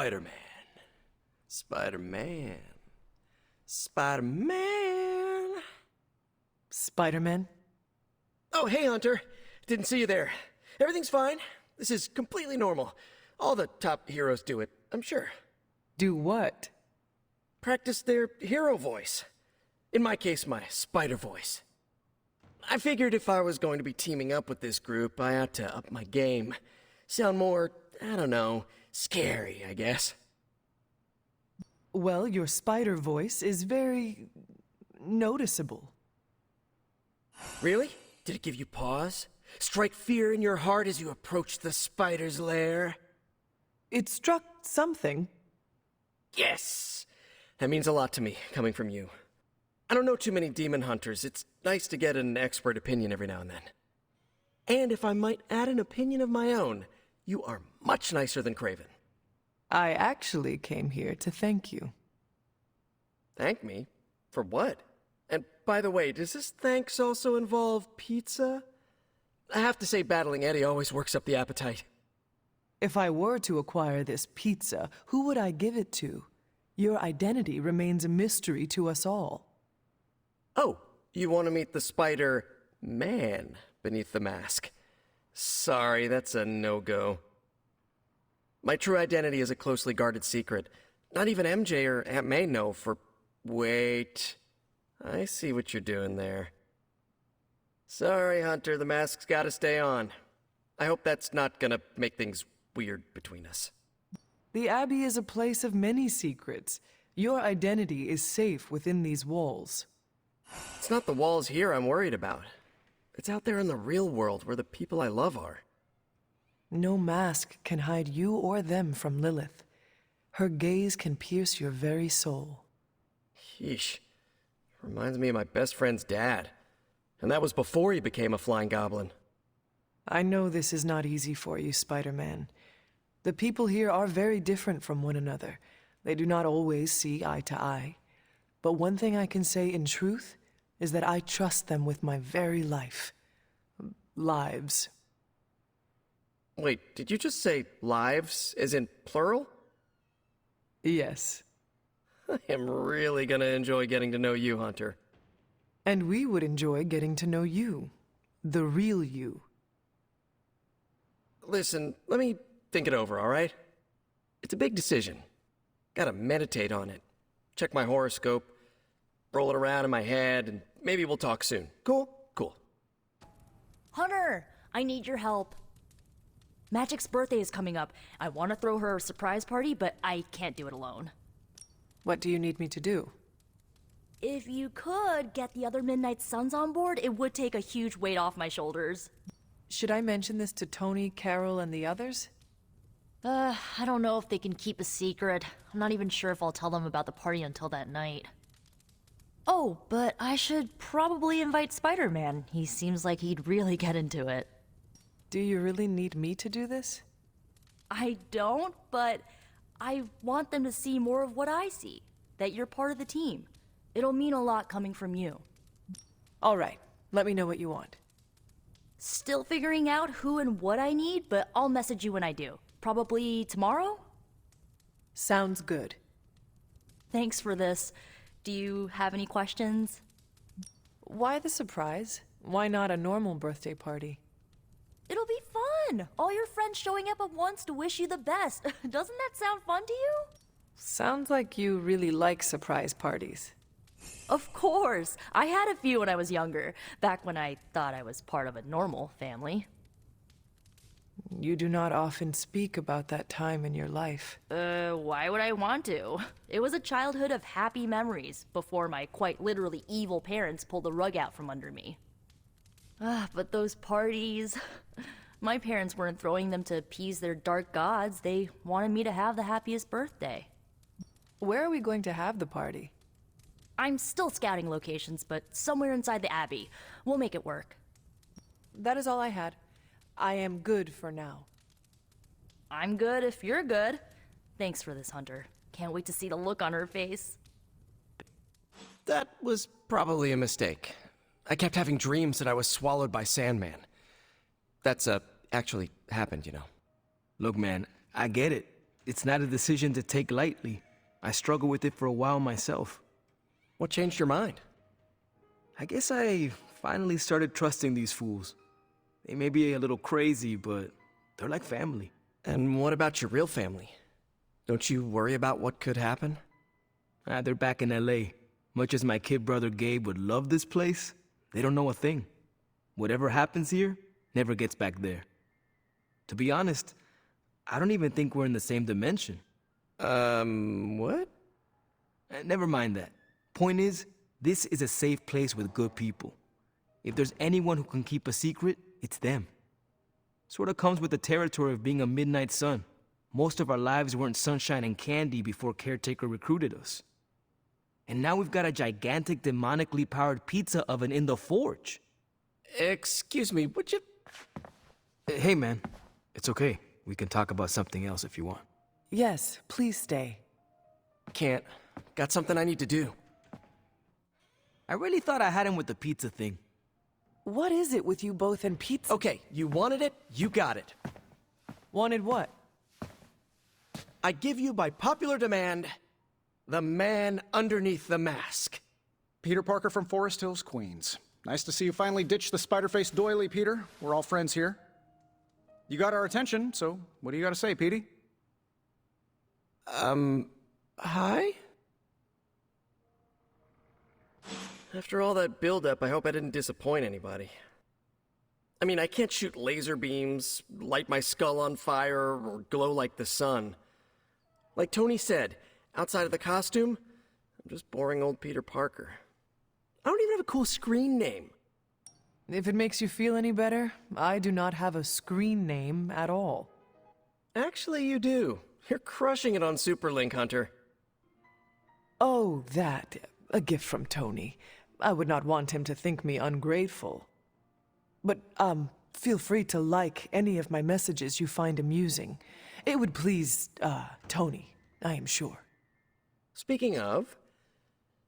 Spider-Man. Spider-Man. Spider-Man. Spider-Man? Oh, hey, Hunter. Didn't see you there. Everything's fine. This is completely normal. All the top heroes do it, I'm sure. Do what? Practice their hero voice. In my case, my spider voice. I figured if I was going to be teaming up with this group, I ought to up my game. Sound more, I don't know, scary, I guess. Well, your spider voice is very noticeable. Really? Did it give you pause? Strike fear in your heart as you approach the spider's lair? It struck something. Yes! That means a lot to me, coming from you. I don't know too many demon hunters. It's nice to get an expert opinion every now and then. And if I might add an opinion of my own, you are much nicer than Kraven. I actually came here to thank you. Thank me? For what? And by the way, does this thanks also involve pizza? I have to say battling Eddie always works up the appetite. If I were to acquire this pizza, who would I give it to? Your identity remains a mystery to us all. Oh, you want to meet the Spider-Man beneath the mask. Sorry, that's a no-go. My true identity is a closely guarded secret. Not even MJ or Aunt May know for... Wait. I see what you're doing there. Sorry, Hunter, the mask's gotta stay on. I hope that's not gonna make things weird between us. The Abbey is a place of many secrets. Your identity is safe within these walls. It's not the walls here I'm worried about. It's out there in the real world where the people I love are. No mask can hide you or them from Lilith. Her gaze can pierce your very soul. Yeesh. Reminds me of my best friend's dad. And that was before he became a flying goblin. I know this is not easy for you, Spider-Man. The people here are very different from one another. They do not always see eye to eye. But one thing I can say in truth is that I trust them with my very life. Lives. Wait, did you just say lives, as in plural? Yes. I am really gonna enjoy getting to know you, Hunter. And we would enjoy getting to know you. The real you. Listen, let me think it over, all right? It's a big decision. Gotta meditate on it. Check my horoscope, roll it around in my head, and maybe we'll talk soon. Cool? Cool. Hunter, I need your help. Magic's birthday is coming up. I want to throw her a surprise party, but I can't do it alone. What do you need me to do? If you could get the other Midnight Suns on board, it would take a huge weight off my shoulders. Should I mention this to Tony, Carol, and the others? I don't know if they can keep a secret. I'm not even sure if I'll tell them about the party until that night. Oh, but I should probably invite Spider-Man. He seems like he'd really get into it. Do you really need me to do this? I don't, but I want them to see more of what I see. That you're part of the team. It'll mean a lot coming from you. All right, let me know what you want. Still figuring out who and what I need, but I'll message you when I do. Probably tomorrow? Sounds good. Thanks for this. Do you have any questions? Why the surprise? Why not a normal birthday party? It'll be fun! All your friends showing up at once to wish you the best. Doesn't that sound fun to you? Sounds like you really like surprise parties. Of course! I had a few when I was younger, back when I thought I was part of a normal family. You do not often speak about that time in your life. Why would I want to? It was a childhood of happy memories, before my quite literally evil parents pulled the rug out from under me. But those parties... My parents weren't throwing them to appease their dark gods, they wanted me to have the happiest birthday. Where are we going to have the party? I'm still scouting locations, but somewhere inside the Abbey. We'll make it work. That is all I had. I am good for now. I'm good if you're good. Thanks for this, Hunter. Can't wait to see the look on her face. That was probably a mistake. I kept having dreams that I was swallowed by Sandman. That's, actually happened, you know. Look, man, I get it. it's not a decision to take lightly. I struggled with it for a while myself. What changed your mind? I guess I finally started trusting these fools. They may be a little crazy, but they're like family. And what about your real family? Don't you worry about what could happen? They're back in LA. Much as my kid brother Gabe would love this place, they don't know a thing. Whatever happens here never gets back there. To be honest, I don't even think we're in the same dimension. What? Never mind that. Point is, this is a safe place with good people. If there's anyone who can keep a secret, it's them. Sort of comes with the territory of being a midnight sun. Most of our lives weren't sunshine and candy before Caretaker recruited us. And now we've got a gigantic demonically powered pizza oven in the forge. Excuse me, would you... Hey man, it's okay. We can talk about something else if you want. Yes, please stay. Can't. Got something I need to do. I really thought I had him with the pizza thing. What is it with you both and pizza? Okay, you wanted it, you got it. Wanted what? I give you by popular demand, the man underneath the mask. Peter Parker from Forest Hills, Queens. Nice to see you finally ditch the spider-faced doily, Peter. We're all friends here. You got our attention, so what do you got to say, Petey? Hi? After all that build-up, I hope I didn't disappoint anybody. I mean, I can't shoot laser beams, light my skull on fire, or glow like the sun. Like Tony said, outside of the costume, I'm just boring old Peter Parker. I don't even have a cool screen name. If it makes you feel any better, I do not have a screen name at all. Actually, you do. You're crushing it on Superlink, Hunter. Oh, that. A gift from Tony. I would not want him to think me ungrateful. But, feel free to like any of my messages you find amusing. It would please, Tony, I am sure. Speaking of,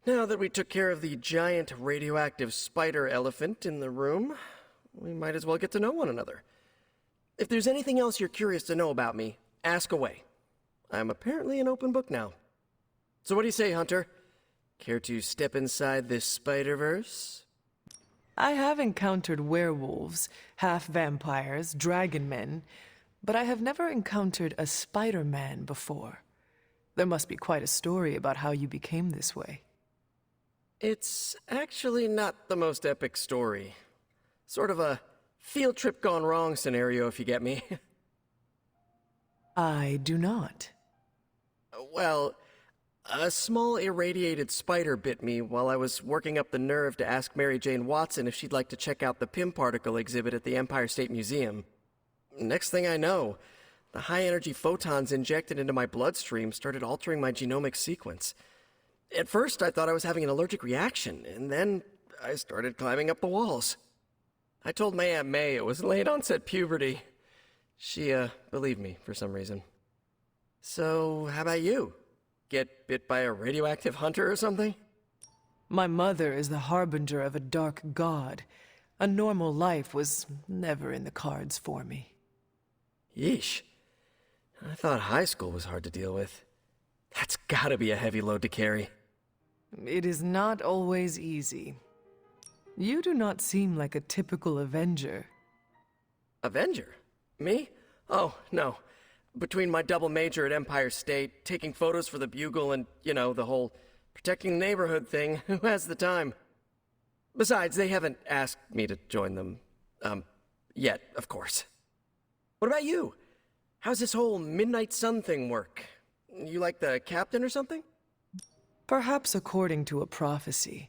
now that we took care of the giant radioactive spider elephant in the room, we might as well get to know one another. If there's anything else you're curious to know about me, ask away. I'm apparently an open book now. So what do you say, Hunter? Care to step inside this Spider-Verse? I have encountered werewolves, half-vampires, dragon men, but I have never encountered a Spider-Man before. There must be quite a story about how you became this way. It's actually not the most epic story. Sort of a field trip gone wrong scenario, if you get me. I do not. Well, a small irradiated spider bit me while I was working up the nerve to ask Mary Jane Watson if she'd like to check out the Pym particle exhibit at the Empire State Museum. Next thing I know, the high-energy photons injected into my bloodstream started altering my genomic sequence. At first, I thought I was having an allergic reaction, and then I started climbing up the walls. I told my Aunt May it was late-onset puberty. She, believed me for some reason. So, how about you? Get bit by a radioactive hunter or something? My mother is the harbinger of a dark god. A normal life was never in the cards for me. Yeesh. I thought high school was hard to deal with. That's gotta be a heavy load to carry. It is not always easy. You do not seem like a typical Avenger. Avenger? Me? Oh, no. Between my double major at Empire State, taking photos for the Bugle, and, you know, the whole protecting the neighborhood thing, who has the time? Besides, they haven't asked me to join them, yet, of course. What about you? How's this whole Midnight Sun thing work? You like the captain or something? Perhaps according to a prophecy,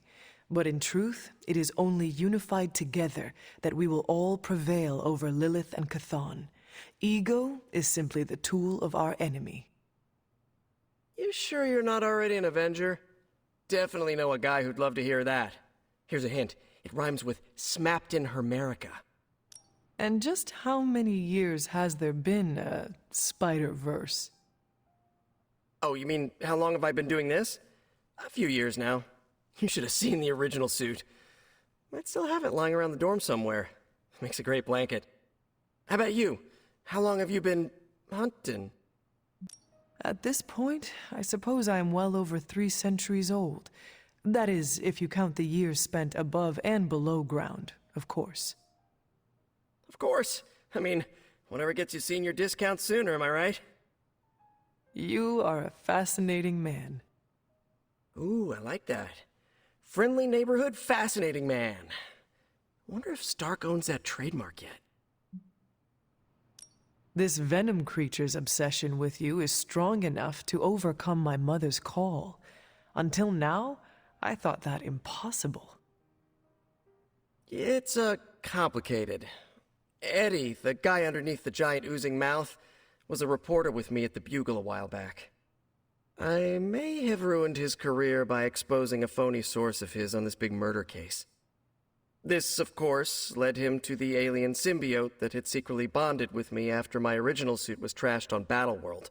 but in truth, it is only unified together that we will all prevail over Lilith and Chthon. Ego is simply the tool of our enemy. You sure you're not already an Avenger? Definitely know a guy who'd love to hear that. Here's a hint. It rhymes with smapped in Hermerica. And just how many years has there been a Spider-Verse? Oh, you mean, how long have I been doing this? A few years now. You should have seen the original suit. Might still have it lying around the dorm somewhere. Makes a great blanket. How about you? How long have you been hunting? At this point, I suppose I am well over 3 centuries old. That is, if you count the years spent above and below ground, of course. Of course. I mean, whatever gets you senior discount sooner, am I right? You are a fascinating man. Ooh, I like that. Friendly neighborhood, fascinating man. Wonder if Stark owns that trademark yet. This venom creature's obsession with you is strong enough to overcome my mother's call. Until now, I thought that impossible. It's, complicated. Eddie, the guy underneath the giant oozing mouth, was a reporter with me at the Bugle a while back. I may have ruined his career by exposing a phony source of his on this big murder case. This, of course, led him to the alien symbiote that had secretly bonded with me after my original suit was trashed on Battleworld.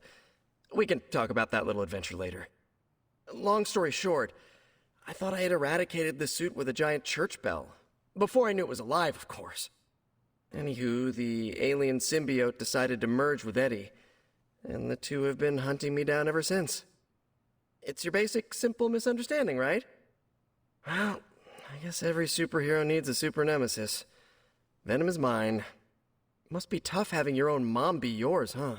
We can talk about that little adventure later. Long story short, I thought I had eradicated the suit with a giant church bell. Before I knew it was alive, of course. Anywho, the alien symbiote decided to merge with Eddie, and the two have been hunting me down ever since. It's your basic, simple misunderstanding, right? Well, I guess every superhero needs a super nemesis. Venom is mine. Must be tough having your own mom be yours, huh?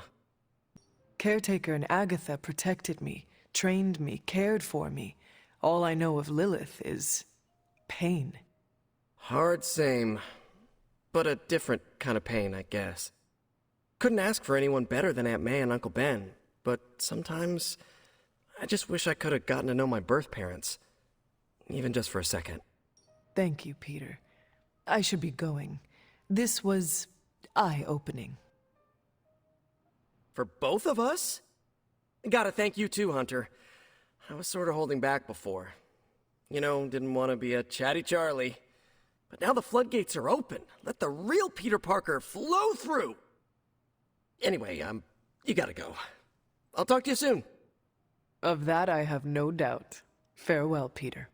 Caretaker and Agatha protected me, trained me, cared for me. All I know of Lilith is pain. Hard same. But a different kind of pain, I guess. Couldn't ask for anyone better than Aunt May and Uncle Ben, but sometimes I just wish I could have gotten to know my birth parents. Even just for a second. Thank you, Peter. I should be going. This was eye-opening. For both of us? Gotta thank you too, Hunter. I was sort of holding back before. You know, didn't want to be a chatty Charlie. But now the floodgates are open. Let the real Peter Parker flow through. Anyway, you gotta go. I'll talk to you soon. Of that I have no doubt. Farewell, Peter.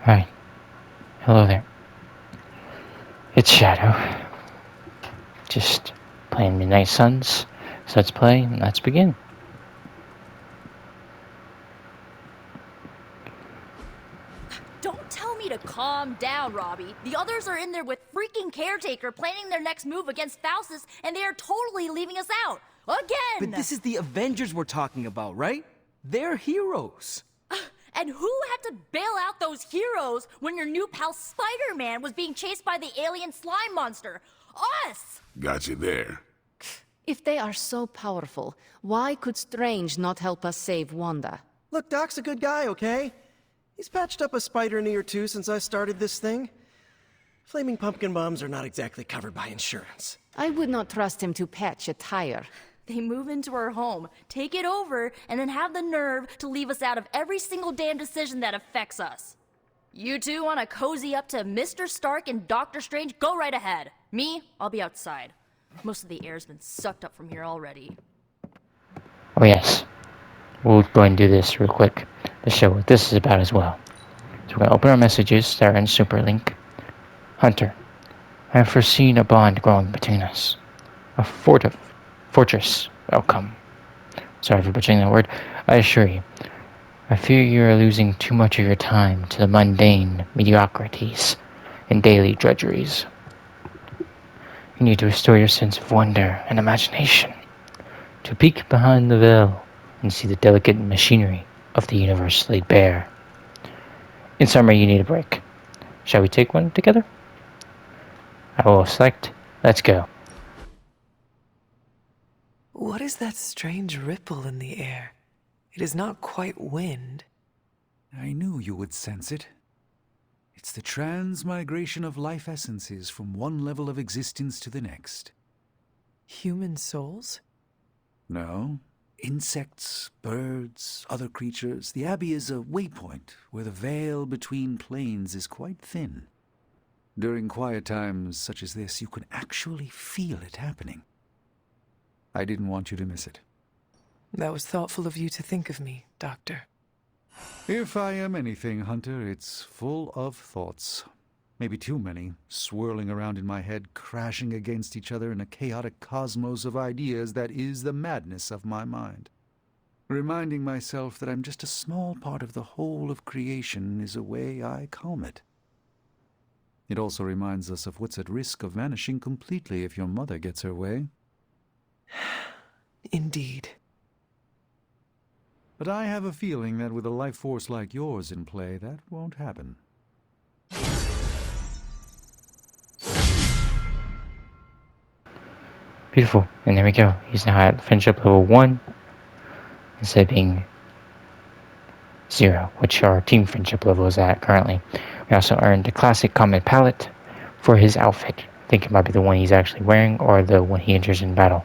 Hi. Hello there. It's Shadow. Just playing Midnight Suns. So let's play and let's begin. Don't tell me to calm down, Robbie. The others are in there with freaking Caretaker planning their next move against Faustus, and they are totally leaving us out. Again! But this is the Avengers we're talking about, right? They're heroes. And who had to bail out those heroes when your new pal Spider-Man was being chased by the alien slime monster? Us! Got you there. If they are so powerful, why could Strange not help us save Wanda? Look, Doc's a good guy, okay? He's patched up a spider knee or two since I started this thing. Flaming pumpkin bombs are not exactly covered by insurance. I would not trust him to patch a tire. They move into our home, take it over, and then have the nerve to leave us out of every single damn decision that affects us. You two want to cozy up to Mr. Stark and Doctor Strange? Go right ahead. Me, I'll be outside. Most of the air's been sucked up from here already. Oh yes. We'll go and do this real quick to show what this is about as well. So we're going to open our messages that are in Superlink. Hunter, I have foreseen a bond growing between us. A fortress outcome. Sorry for butchering that word. I assure you, I fear you are losing too much of your time to the mundane mediocrities and daily drudgeries. You need to restore your sense of wonder and imagination, to peek behind the veil and see the delicate machinery of the universe laid bare. In summary, you need a break. Shall we take one together? I will select. Let's go. What is that strange ripple in the air? It is not quite wind. I knew you would sense it. It's the transmigration of life essences from one level of existence to the next. Human souls? No. Insects, birds, other creatures. The Abbey is a waypoint where the veil between planes is quite thin. During quiet times such as this, you can actually feel it happening. I didn't want you to miss it. That was thoughtful of you to think of me, Doctor. If I am anything, Hunter, it's full of thoughts. Maybe too many, swirling around in my head, crashing against each other in a chaotic cosmos of ideas that is the madness of my mind. Reminding myself that I'm just a small part of the whole of creation is a way I calm it. It also reminds us of what's at risk of vanishing completely if your mother gets her way. Indeed. But I have a feeling that with a life force like yours in play, that won't happen. Beautiful. And there we go. He's now at friendship level 1 instead of being 0, which our team friendship level is at currently. We also earned the classic common palette for his outfit. I think it might be the one he's actually wearing or the one he enters in battle.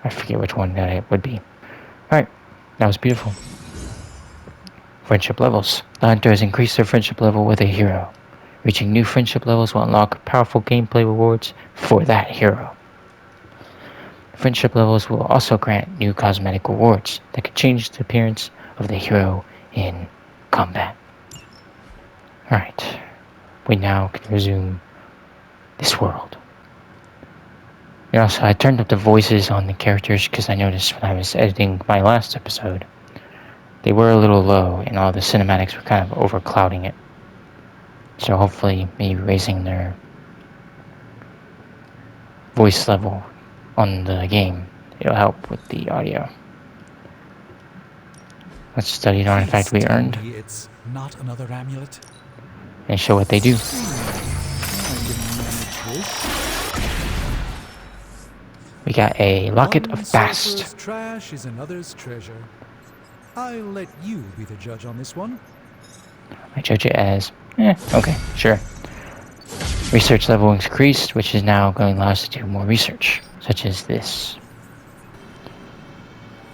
I forget which one that it would be. Alright, that was beautiful. Friendship levels. The hunter has increased their friendship level with a hero. Reaching new friendship levels will unlock powerful gameplay rewards for that hero. Friendship levels will also grant new cosmetic rewards that can change the appearance of the hero in combat. Alright, we now can resume this world. And also, I turned up the voices on the characters because I noticed when I was editing my last episode, they were a little low and all the cinematics were kind of overclouding it. So hopefully, maybe raising their voice level on the game, it'll help with the audio. Let's study the artifact we earned It's not another amulet. and show what they do. We got a Locket One of Bast. sorcerer's trash is another's treasure. I'll let you be the judge on this one. I judge it as, okay, sure. Research level increased, which is now going to allow us to do more research, such as this.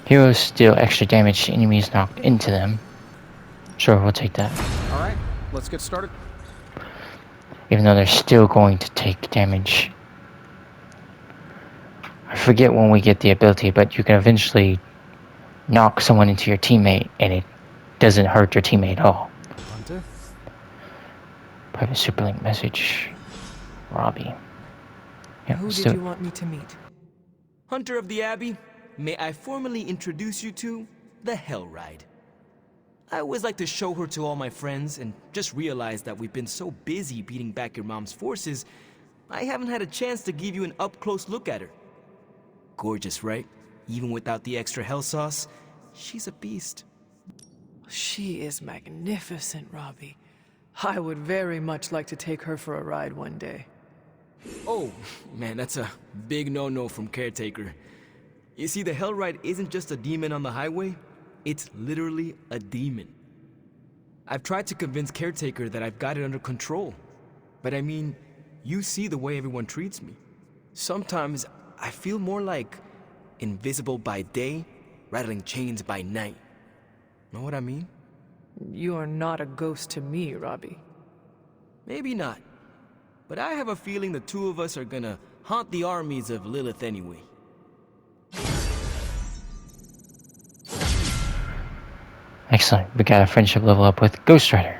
Heroes deal extra damage to enemies knocked into them. Sure, we'll take that. All right, let's get started. Even though they're still going to take damage. I forget when we get the ability, but you can eventually knock someone into your teammate and it doesn't hurt your teammate at all. Hunter? Private Superlink message. Robbie. Yeah, Who let's did do you it. want me to meet? Hunter of the Abbey, may I formally introduce you to the Hell Ride. I always like to show her to all my friends and just realized that we've been so busy beating back your mom's forces, I haven't had a chance to give you an up-close look at her. Gorgeous, right? Even without the extra hell sauce, she's a beast. She is magnificent, Robbie. I would very much like to take her for a ride one day. Oh, man, that's a big no-no from Caretaker. You see, the Hell Ride isn't just a demon on the highway, it's literally a demon. I've tried to convince Caretaker that I've got it under control. But I mean, you see the way everyone treats me. Sometimes I feel more like invisible by day, rattling chains by night. Know what I mean? You are not a ghost to me, Robbie. Maybe not. But I have a feeling the two of us are gonna haunt the armies of Lilith anyway. Excellent. We got a friendship level up with Ghost Rider,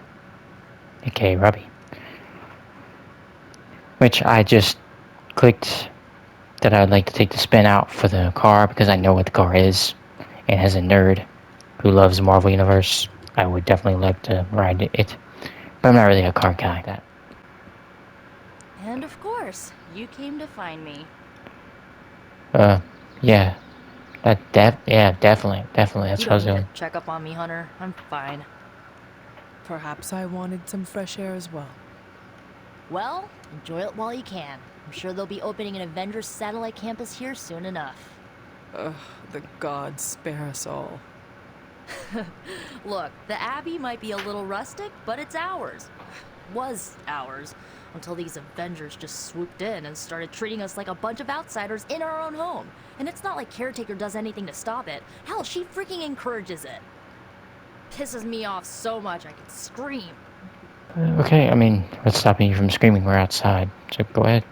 aka Robbie. Which I just clicked that I'd like to take the spin out for the car because I know what the car is. And as a nerd who loves the Marvel Universe, I would definitely like to ride it. But I'm not really a car guy like that. And of course, you came to find me. Yeah. Definitely. That's You what I was don't need doing. to check up on me, Hunter. I'm fine. Perhaps I wanted some fresh air as well. Well, enjoy it while you can. I'm sure they'll be opening an Avengers satellite campus here soon enough. Ugh, the gods spare us all. Look, the Abbey might be a little rustic, but it's ours. Was ours. Until these Avengers just swooped in and started treating us like a bunch of outsiders in our own home. And it's not like Caretaker does anything to stop it. Hell, she freaking encourages it. Pisses me off so much I could scream. Okay, I mean, what's stopping you from screaming? We're outside. So go ahead.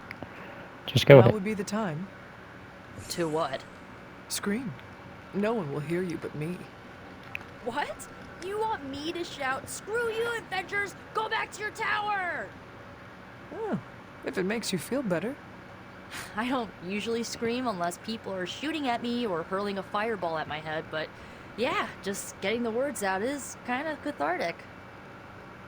Just go with Now it. would be the time. To what? Scream. No one will hear you but me. What? You want me to shout, "Screw you, Avengers! Go back to your tower!" Oh, if it makes you feel better. I don't usually scream unless people are shooting at me or hurling a fireball at my head, but yeah, just getting the words out is kind of cathartic.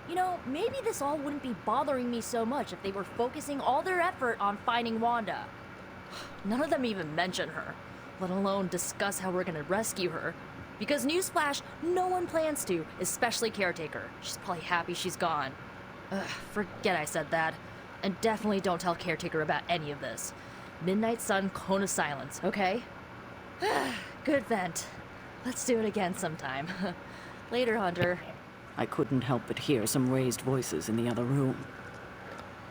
You know, maybe this all wouldn't be bothering me so much if they were focusing all their effort on finding Wanda. None of them even mention her, let alone discuss how we're gonna rescue her. Because newsflash, no one plans to, especially Caretaker. She's probably happy she's gone. Ugh, forget I said that. And definitely don't tell Caretaker about any of this. Midnight Sun, Cone of Silence, okay? Good vent. Let's do it again sometime. Later, Hunter. I couldn't help but hear some raised voices in the other room.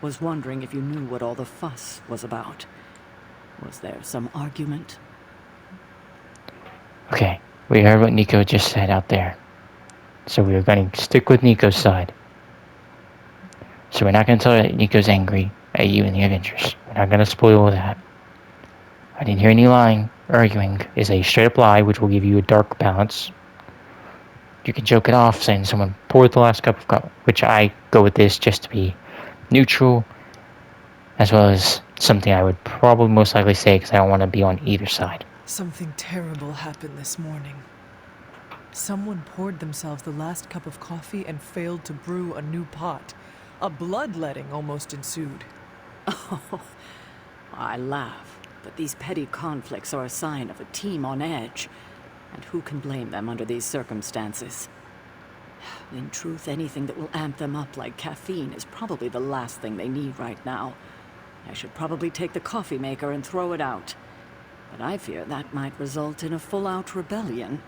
Was wondering if you knew what all the fuss was about. Was there some argument? Okay, we heard what Nico just said out there. So we are going to stick with Nico's side. So we're not going to tell that Nico's angry at you and the Avengers. We're not going to spoil that. I didn't hear any lying. Arguing is a straight up lie, which will give you a dark balance. You can joke it off saying someone poured the last cup of coffee, which I go with this just to be neutral, as well as something I would probably most likely say because I don't want to be on either side. Something terrible happened this morning. Someone poured themselves the last cup of coffee and failed to brew a new pot. A bloodletting almost ensued. Oh, I laugh, but these petty conflicts are a sign of a team on edge. And who can blame them under these circumstances? In truth, anything that will amp them up like caffeine is probably the last thing they need right now. I should probably take the coffee maker and throw it out. But I fear that might result in a full-out rebellion.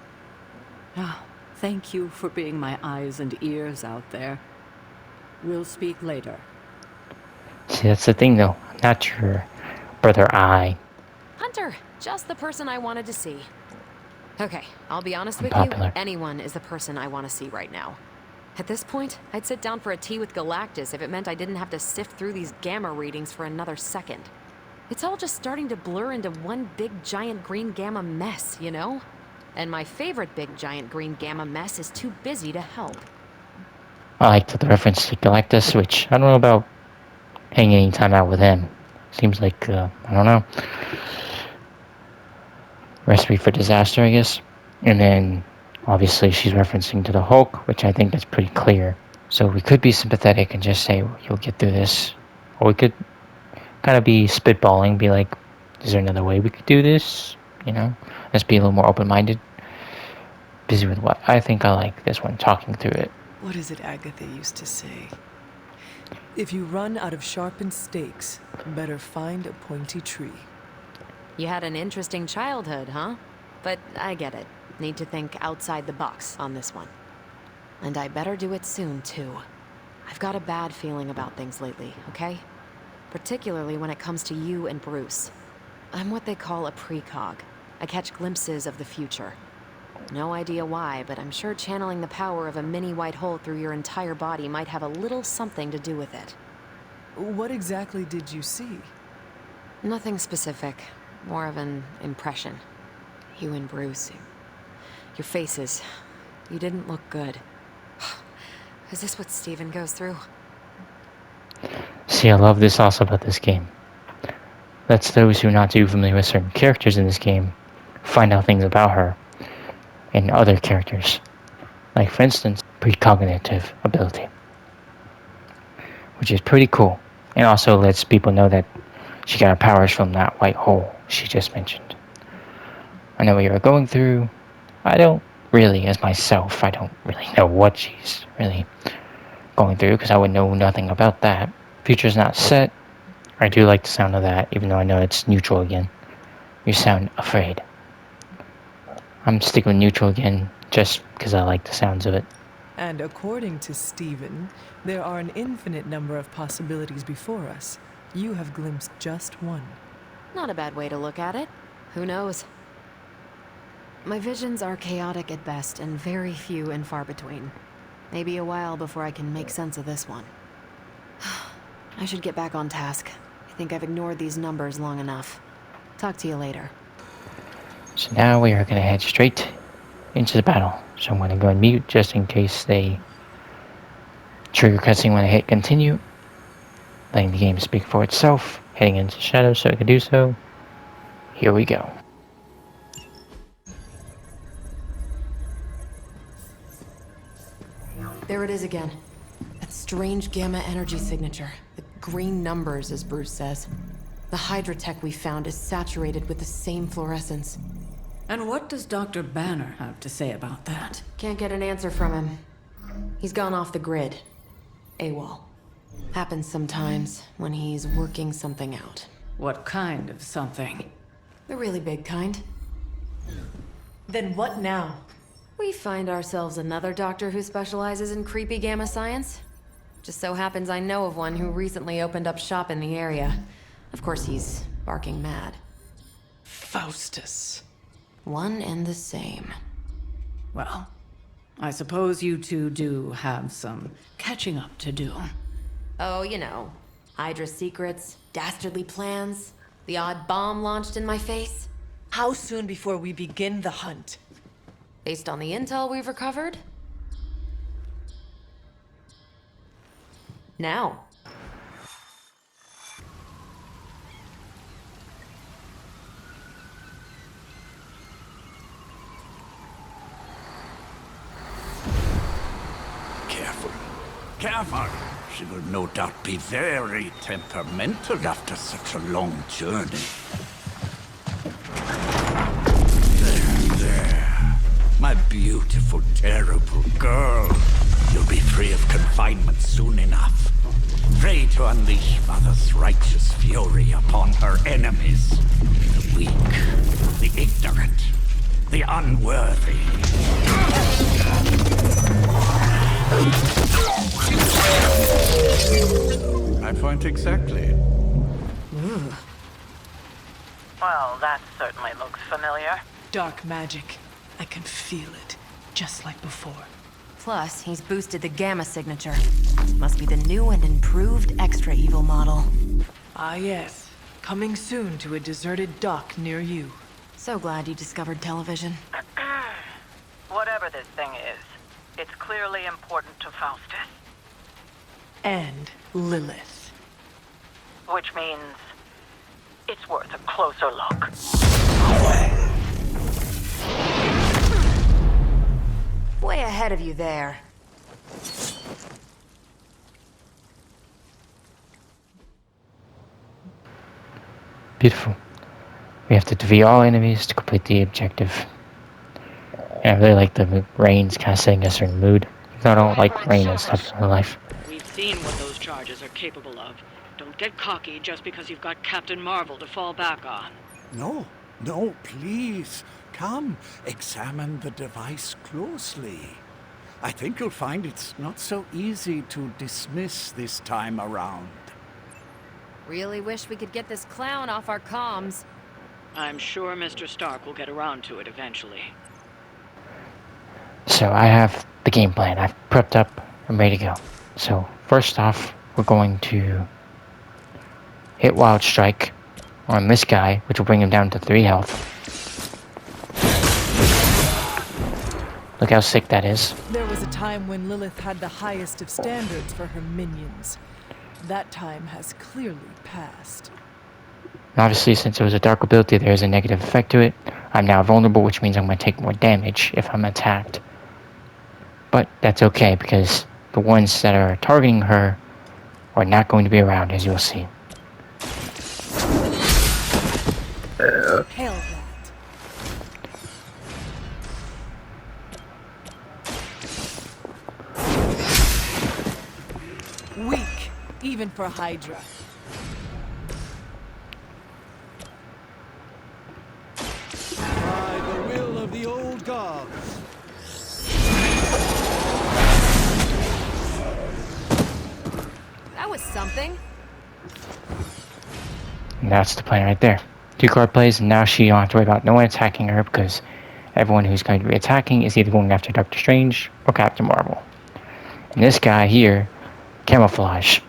Ah, thank you for being my eyes and ears out there. We'll speak later. See, that's the thing though. I'm not your brother eye. Hunter, just the person I wanted to see. Okay, I'll be honest with Unpopular. you, anyone is the person I want to see right now. At this point, I'd sit down for a tea with Galactus if it meant I didn't have to sift through these gamma readings for another second. It's all just starting to blur into one big giant green gamma mess, you know? And my favorite big giant green gamma mess is too busy to help. I liked the reference to Galactus, which I don't know about hanging any time out with him. Seems like, I don't know. Recipe for disaster, I guess. And then, obviously, she's referencing to the Hulk, which I think is pretty clear. So we could be sympathetic and just say, you'll get through this. Or we could kind of be spitballing, be like, is there another way we could do this? You know? Let's be a little more open-minded. Busy with what? I think I like this one, talking through it. What is it Agatha used to say? If you run out of sharpened stakes, better find a pointy tree. You had an interesting childhood, huh? But I get it. Need to think outside the box on this one. And I better do it soon, too. I've got a bad feeling about things lately, okay? Particularly when it comes to you and Bruce. I'm what they call a precog. I catch glimpses of the future. No idea why, but I'm sure channeling the power of a mini white hole through your entire body might have a little something to do with it. What exactly did you see? Nothing specific. More of an impression. You and Bruce. Your faces. You didn't look good. Is this what Steven goes through? See, I love this also about this game. Lets those who are not too familiar with certain characters in this game find out things about her and other characters. Like, for instance, precognitive ability. Which is pretty cool. And also lets people know that she got her powers from that white hole she just mentioned. I know what you're going through. I don't really, as myself, I don't really know what she's really going through because I would know nothing about that. Future's not set. I do like the sound of that, even though I know it's neutral again. You sound afraid. I'm sticking with neutral again, just because I like the sounds of it. And according to Steven, there are an infinite number of possibilities before us. You have glimpsed just one. Not a bad way to look at it. Who knows? My visions are chaotic at best and very few and far between. Maybe a while before I can make sense of this one. I should get back on task. I think I've ignored these numbers long enough. Talk to you later. So now we are going to head straight into the battle. So I'm going to go and mute just in case they trigger cutscene when I hit continue. letting the game speak for itself, heading into shadows so I can do so. Here we go. There it is again. That strange gamma energy signature. The green numbers, as Bruce says. The Hydra tech we found is saturated with the same fluorescence. And what does Dr. Banner have to say about that? Can't get an answer from him. He's gone off the grid. AWOL. Happens sometimes when he's working something out. What kind of something? The really big kind. Then what now? We find ourselves another doctor who specializes in creepy gamma science. Just so happens I know of one who recently opened up shop in the area. Of course, he's barking mad. Faustus. One and the same. Well, I suppose you two do have some catching up to do. Oh, you know. Hydra secrets, dastardly plans, the odd bomb launched in my face. How soon before we begin the hunt? Based on the intel we've recovered? Now. Careful. Careful. She will no doubt be very temperamental after such a long journey. There. My beautiful, terrible girl. You'll be free of confinement soon enough. Free to unleash Mother's righteous fury upon her enemies. The weak, the ignorant, the unworthy. My point exactly. Well, that certainly looks familiar. Dark magic. I can feel it, just like before. Plus, he's boosted the gamma signature. Must be the new and improved extra evil model. Ah yes. Coming soon to a deserted dock near you. So glad you discovered television. Whatever this thing is, it's clearly important to Faustus. And Lilith. Which means it's worth a closer look. Way ahead of you there. Beautiful. We have to defeat all enemies to complete the objective. And I really like the rain's kind of setting a certain mood. I don't like rain and stuff in real life. We've seen what those charges are capable of. Don't get cocky just because you've got Captain Marvel to fall back on. No, please. Come, examine the device closely. I think you'll find it's not so easy to dismiss this time around. Really wish we could get this clown off our comms. I'm sure Mr. Stark will get around to it eventually. So I have the game plan. I've prepped up. I'm ready to go. So first off, we're going to hit Wild Strike on this guy, which will bring him down to 3 health. Look how sick that is. There was a time when Lilith had the highest of standards for her minions. That time has clearly passed. And obviously, since it was a dark ability, there is a negative effect to it. I'm now vulnerable, which means I'm going to take more damage if I'm attacked. But that's okay, because the ones that are targeting her are not going to be around, as you'll see. Hail that. Weak, even for Hydra. By the will of the old gods. That was something. And that's the plan right there. 2 card plays, and now she don't have to worry about no one attacking her, because everyone who's going to be attacking is either going after Doctor Strange or Captain Marvel. And this guy here, camouflage.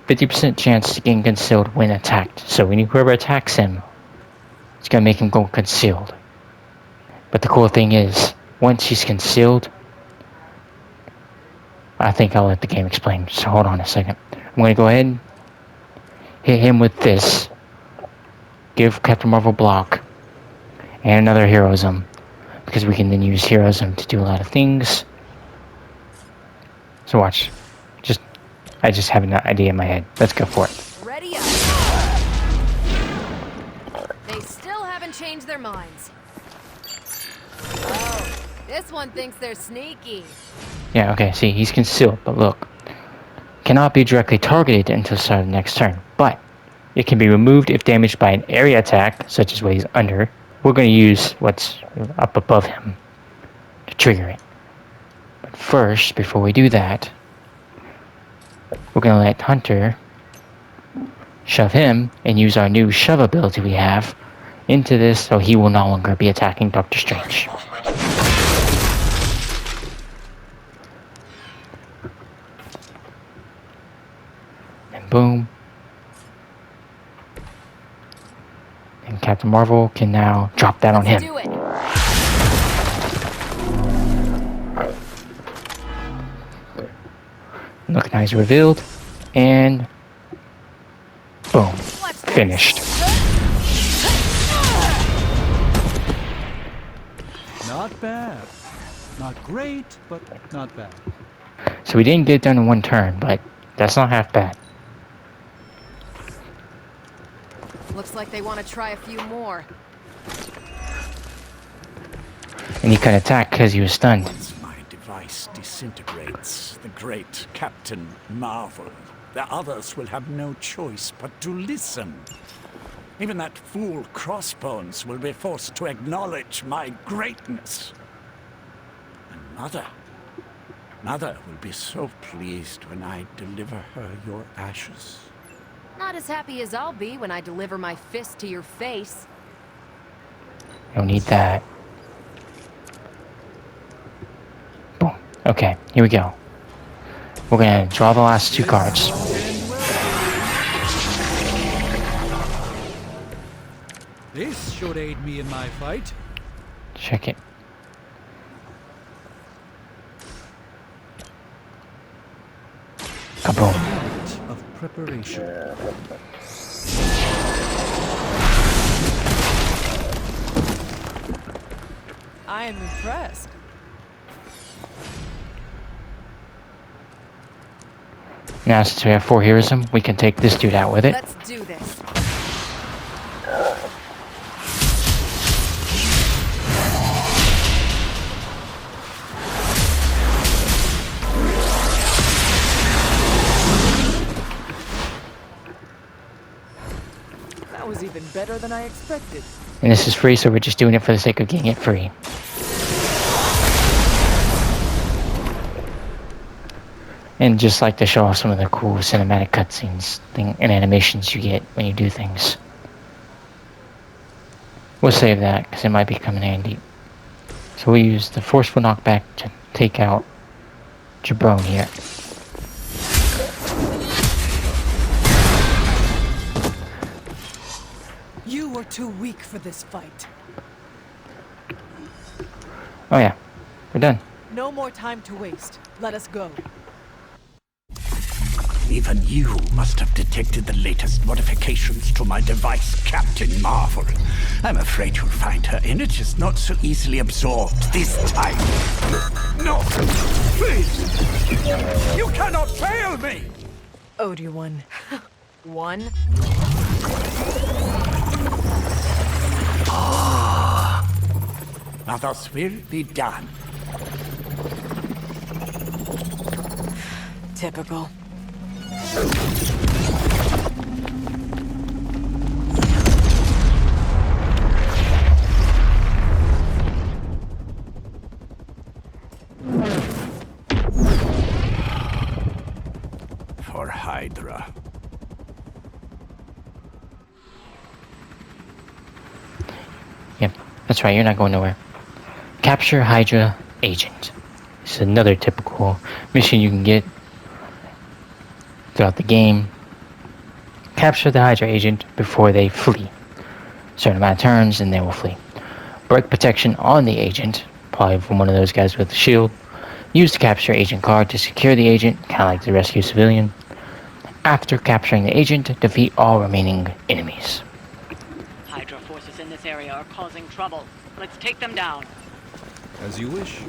50% chance to get concealed when attacked. So when whoever attacks him, it's going to make him go concealed. But the cool thing is, once he's concealed, I think I'll let the game explain. So hold on a second. I'm going to go ahead hit him with this. Give Captain Marvel block. And another heroism. Because we can then use heroism to do a lot of things. So watch. I just have an idea in my head. Let's go for it. Ready up. They still haven't changed their minds. Oh, this one thinks they're sneaky. Yeah, okay, see, he's concealed, but look. Cannot be directly targeted until the start of the next turn, but it can be removed if damaged by an area attack, such as what he's under. We're going to use what's up above him to trigger it. But first, before we do that, we're going to let Hunter shove him and use our new shove ability we have into this so he will no longer be attacking Doctor Strange. And boom. And Captain Marvel can now drop that on him. Do it. Look, now he's revealed, and boom, finished. Not bad. Not great, but not bad. So we didn't get it done in one turn, but that's not half bad. Looks like they want to try a few more. And he couldn't attack because he was stunned. Once my device disintegrates, the great Captain Marvel, the others will have no choice but to listen. Even that fool Crossbones will be forced to acknowledge my greatness. And Mother will be so pleased when I deliver her your ashes. Not as happy as I'll be when I deliver my fist to your face. Don't need that. Boom. Okay, here we go. We're gonna draw the last two cards. This should aid me in my fight. Check it. Kaboom. Of preparation. I am impressed. Now since we have 4 heroism, we can take this dude out with it. Let's do this. That was even better than I expected. And this is free, so we're just doing it for the sake of getting it free. And just like to show off some of the cool cinematic cutscenes and animations you get when you do things. We'll save that, because it might become handy. So we use the forceful knockback to take out Jabron here. You were too weak for this fight. Oh yeah, we're done. No more time to waste. Let us go. Even you must have detected the latest modifications to my device, Captain Marvel. I'm afraid you'll find her energies not so easily absorbed this time. No! Please! You cannot fail me! Obi-Wan. One. Now thus will be done. Typical. For Hydra. Yep, that's right, you're not going nowhere. Capture Hydra Agent. This is another typical mission you can get throughout the game. Capture the Hydra Agent before they flee. Certain amount of turns and they will flee. Break protection on the agent, probably from one of those guys with the shield. Use the capture agent card to secure the agent, kind of like the rescue civilian. After capturing the agent, defeat all remaining enemies. Hydra forces in this area are causing trouble. Let's take them down. As you wish.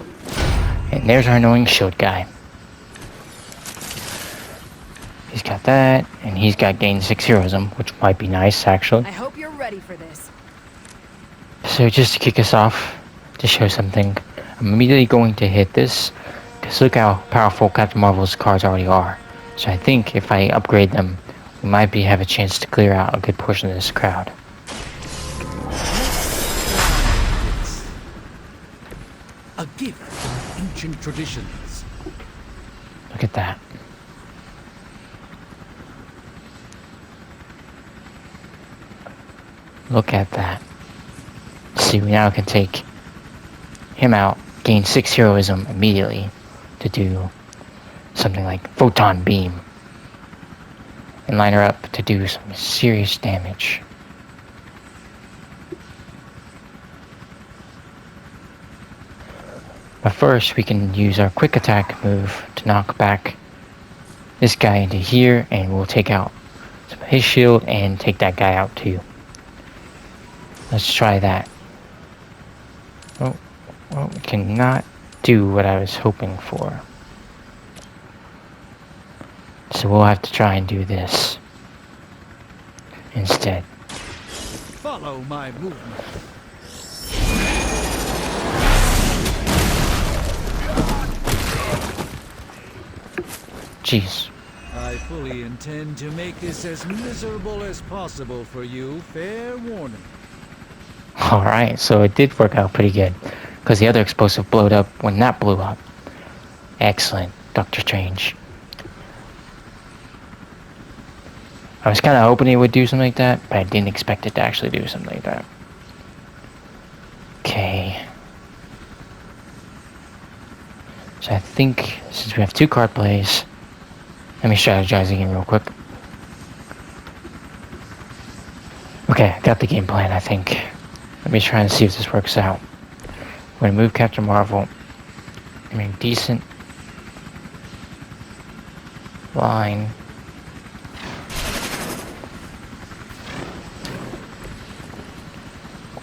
And there's our annoying shield guy. He's got that, and he's got gain 6 heroism, which might be nice, actually. I hope you're ready for this. So just to kick us off, to show something, I'm immediately going to hit this, because look how powerful Captain Marvel's cards already are. So I think if I upgrade them, we might have a chance to clear out a good portion of this crowd. A gift from ancient traditions. Look at that. Look at that. See, we now can take him out, gain 6 heroism immediately to do something like Photon Beam. And line her up to do some serious damage. But first, we can use our quick attack move to knock back this guy into here, and we'll take out some of his shield and take that guy out too. Let's try that. Oh, well, we cannot do what I was hoping for. So we'll have to try and do this instead. Follow my movement. Jeez. I fully intend to make this as miserable as possible for you. Fair warning. Alright, so it did work out pretty good. Because the other explosive blowed up when that blew up. Excellent, Doctor Strange. I was kind of hoping it would do something like that, but I didn't expect it to actually do something like that. Okay. So I think, since we have 2 card plays, let me strategize again real quick. Okay, I got the game plan, I think. Let me try and see if this works out. I'm going to move Captain Marvel. I mean, decent line.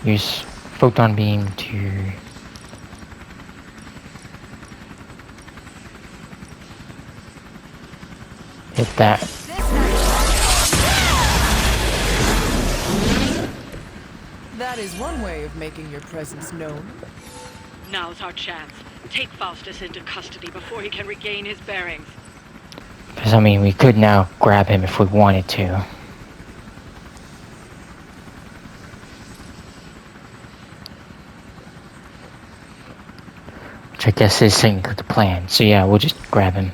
Use Photon Beam to hit that. That is one way of making your presence known. Now's our chance. Take Faustus into custody before he can regain his bearings. Because, I mean, we could now grab him if we wanted to. Which I guess is synced with the plan. So yeah, we'll just grab him.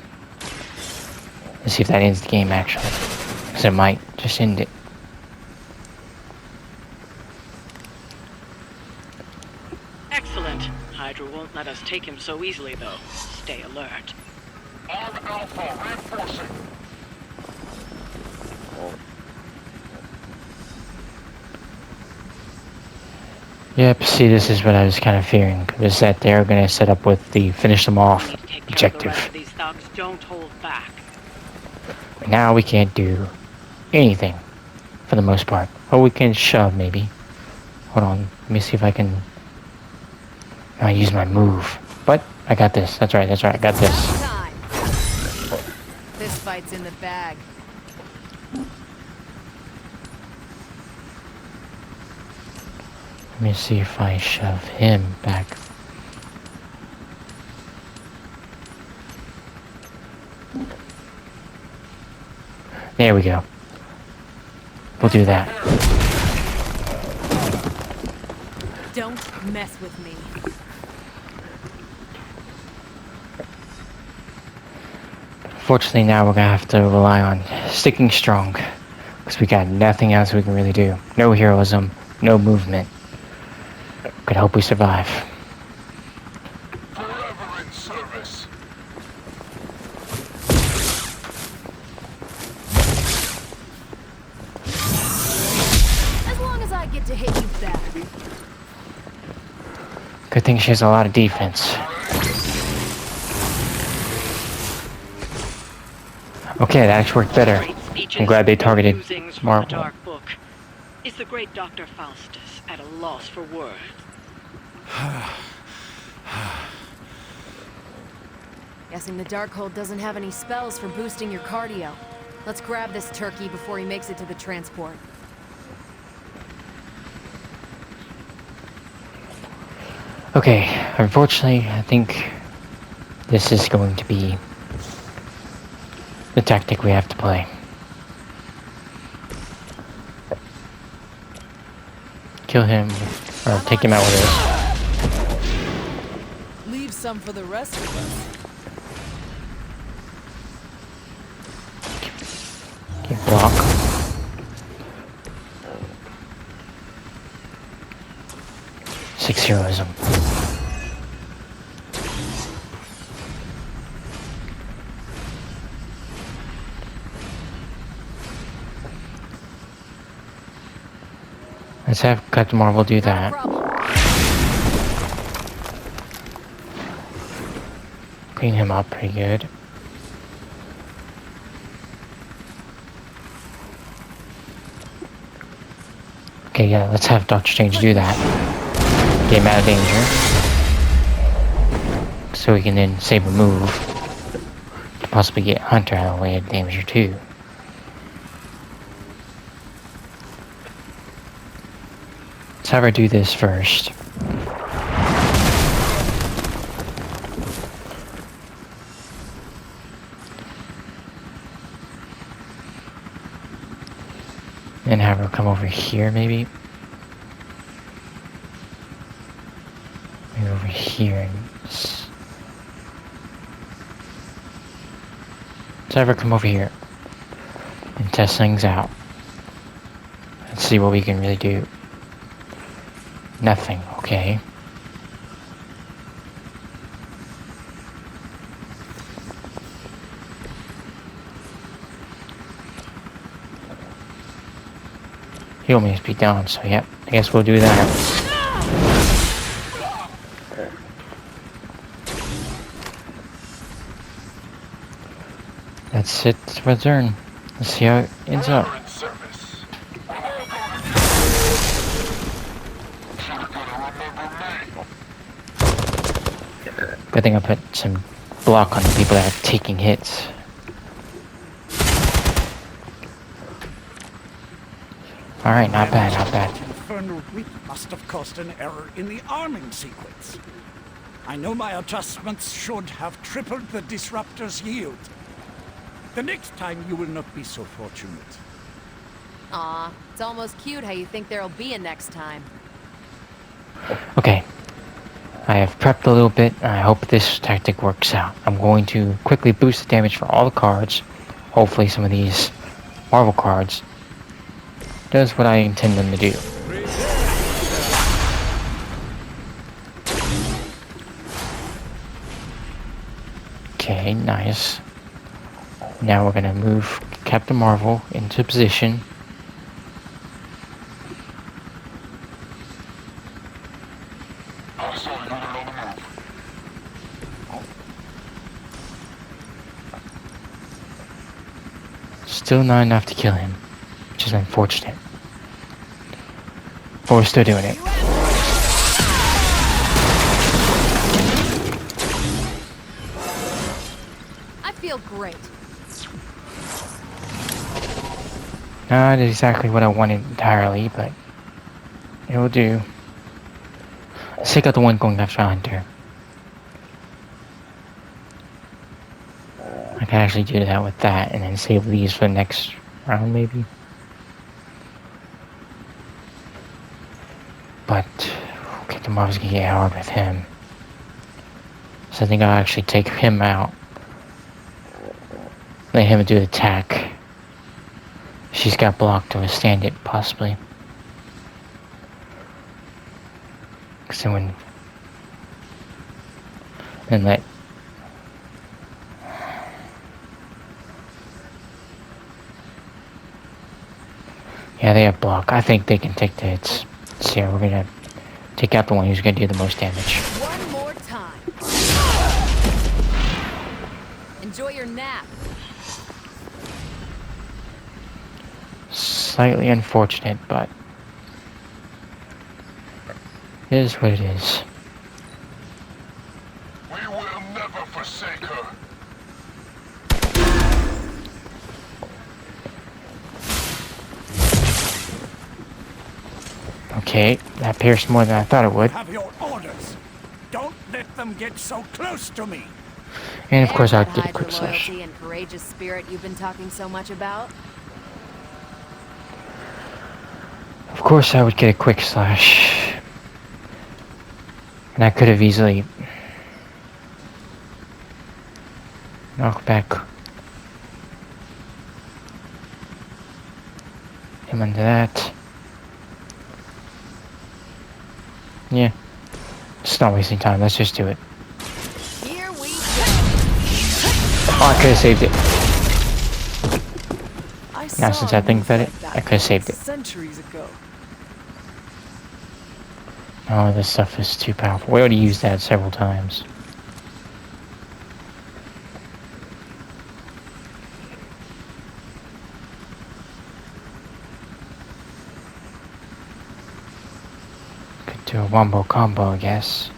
Let's see if that ends the game, actually. Because it might just end it. Excellent. Hydra won't let us take him so easily, though. Stay alert. On Alpha, reinforcing. Yep, see, this is what I was kind of fearing. Was that they're going to set up with the finish them off objective. These thugs don't hold back. But now we can't do anything, for the most part. Oh, we can shove, maybe. Hold on, let me see if I can use my move. But I got this. That's right, I got this. Time. This fight's in the bag. Let me see if I shove him back. There we go. We'll do that. Don't mess with me. Fortunately, now we're gonna have to rely on sticking strong. Because we got nothing else we can really do. No heroism, no movement. Could hope we survive. Forever in service. As long as I get to hit you back. Good thing she has a lot of defense. Okay, that actually worked better. Speeches, glad they no targeted musings from Marvel. the Dark Book. Is the great Dr. Faustus at a loss for words? Guessing the Darkhold doesn't have any spells for boosting your cardio. Let's grab this turkey before he makes it to the transport. Okay, unfortunately, I think this is going to be the tactic we have to play. Kill him, or take him out with us. Leave some for the rest of us. Okay, block. Six heroism. Let's have Captain Marvel do that. Clean him up pretty good. Okay, yeah, let's have Doctor Strange do that. Get him out of danger. So we can then save a move. To possibly get Hunter out of the way of danger too. Let's have her do this first. And have her come over here, maybe. Maybe over here. And let's have her come over here and test things out. Let's see what we can really do. Nothing, okay. Heal me speed down, so yep, I guess we'll do that. That's it for the turn. Let's see how it ends up. Good thing I put some block on the people that are taking hits. Alright, not bad, not bad. Infernal reap must have caused an error in the arming sequence. I know my adjustments should have tripled the disruptor's yield. The next time you will not be so fortunate. Aw, it's almost cute how you think there'll be a next time. Okay. I have prepped a little bit, and I hope this tactic works out. I'm going to quickly boost the damage for all the cards. Hopefully some of these Marvel cards does what I intend them to do. Okay, nice. Now we're gonna move Captain Marvel into position. Still not enough to kill him, which is unfortunate. But we're still doing it. I feel great. Not exactly what I wanted entirely, but it will do. Let's take out the one going after Hunter. I can actually do that with that and then save these for the next round maybe. But Captain Marvel's gonna get hard with him. So I think I'll actually take him out. Let him do the attack. She's got blocked to withstand it, possibly. Cause then when... And let... Yeah, they have block. I think they can take the hits. So yeah, we're gonna take out the one who's gonna do the most damage. One more time. Enjoy your nap. slightly unfortunate, but it is what it is. We will never forsake her. Okay, that pierced more than I thought it would. Have your orders. Don't let them get so close to me. And of course I'll That get a Hydra quick slash. loyalty and courageous spirit you've been talking so much about. Of course I would get a quick slash. And I could have easily knocked back him into that. Yeah. Just not wasting time, let's just do it. Here we go. Oh, I could have saved it. Now saw since I think about it, that I could have saved it. centuries ago. Oh, this stuff is too powerful. We already used that several times. Could do a wombo combo, I guess.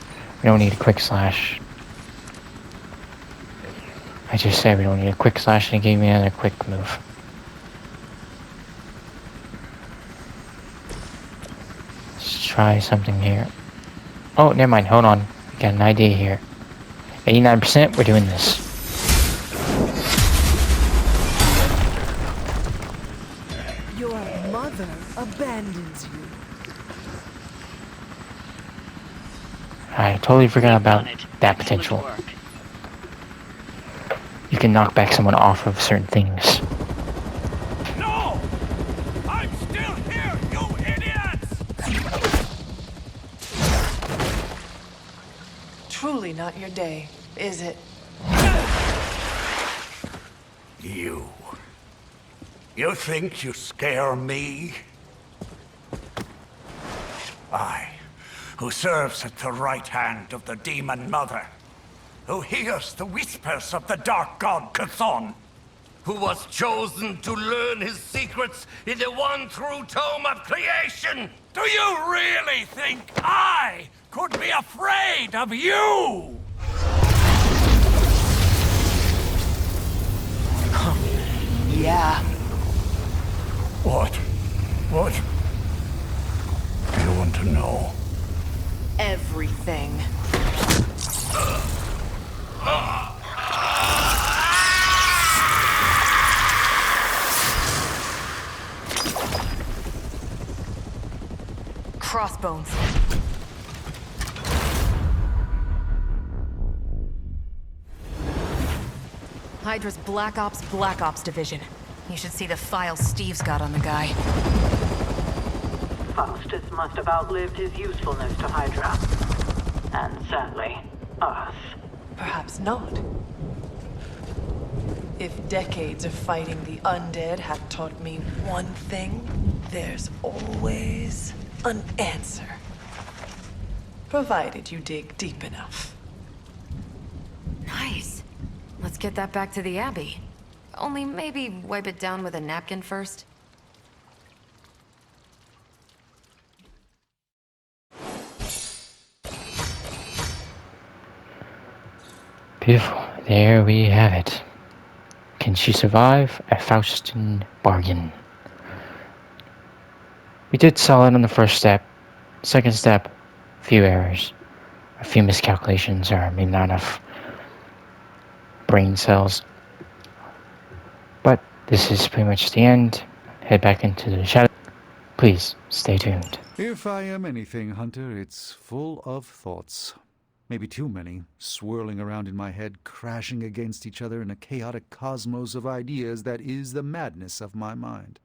We don't need a quick slash. I just said we don't need a quick slash and it gave me another quick move. Let's try something here. Oh, never mind, hold on. We got an idea here. 89%, we're doing this. Your mother abandons you. I totally forgot about that potential. You can knock back someone off of certain things. No! I'm still here, you idiots! Truly not your day, is it? You think you scare me? I, who serves at the right hand of the Demon Mother, who hears the whispers of the Dark God Chthon, Who was chosen to learn his secrets in the one true tome of creation. Do you really think I could be afraid of you? Yeah. What? What do you want to know? Everything. Crossbones. Hydra's Black Ops Division. You should see the files Steve's got on the guy. Faustus must have outlived his usefulness to Hydra. And sadly, us. Perhaps not. If decades of fighting the undead have taught me one thing, there's always an answer. Provided you dig deep enough. Nice. Let's get that back to the Abbey. Only maybe wipe it down with a napkin first. Beautiful. There we have it. Can she survive a Faustin bargain? We did solid on the first step. Second step, a few errors. A few miscalculations, or maybe not enough brain cells. But this is pretty much the end. Head back into the shadow. Please, stay tuned. If I am anything, Hunter, it's full of thoughts. Maybe too many, swirling around in my head, crashing against each other in a chaotic cosmos of ideas that is the madness of my mind.